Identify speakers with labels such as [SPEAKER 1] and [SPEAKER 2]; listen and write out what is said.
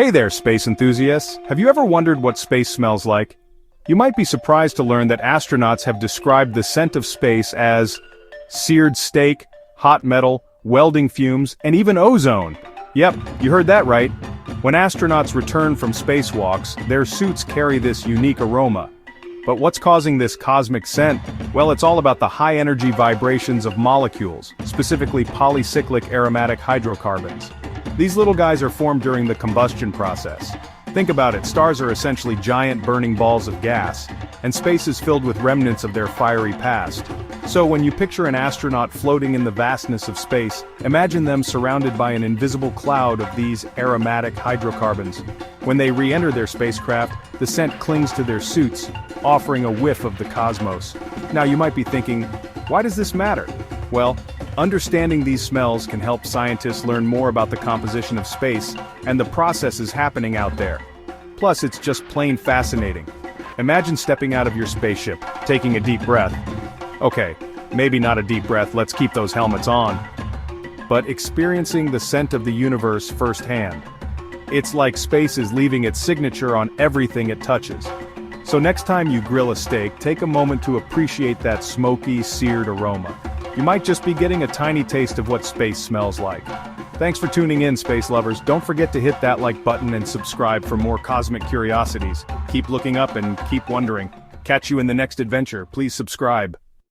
[SPEAKER 1] Hey there, space enthusiasts! Have you ever wondered what space smells like? You might be surprised to learn that astronauts have described the scent of space as seared steak, hot metal, welding fumes, and even ozone. Yep, you heard that right. When astronauts return from spacewalks, their suits carry this unique aroma. But what's causing this cosmic scent? Well, it's all about the high-energy vibrations of molecules, specifically polycyclic aromatic hydrocarbons. These little guys are formed during the combustion process. Think about it, stars are essentially giant burning balls of gas, and space is filled with remnants of their fiery past. So when you picture an astronaut floating in the vastness of space, imagine them surrounded by an invisible cloud of these aromatic hydrocarbons. When they re-enter their spacecraft, the scent clings to their suits, offering a whiff of the cosmos. Now you might be thinking, why does this matter? Well, understanding these smells can help scientists learn more about the composition of space and the processes happening out there. Plus, it's just plain fascinating. Imagine stepping out of your spaceship, taking a deep breath. Okay, maybe not a deep breath, let's keep those helmets on. But experiencing the scent of the universe firsthand. It's like space is leaving its signature on everything it touches. So next time you grill a steak, take a moment to appreciate that smoky, seared aroma. You might just be getting a tiny taste of what space smells like. Thanks for tuning in, space lovers. Don't forget to hit that like button and subscribe for more cosmic curiosities. Keep looking up and keep wondering. Catch you in the next adventure. Please subscribe.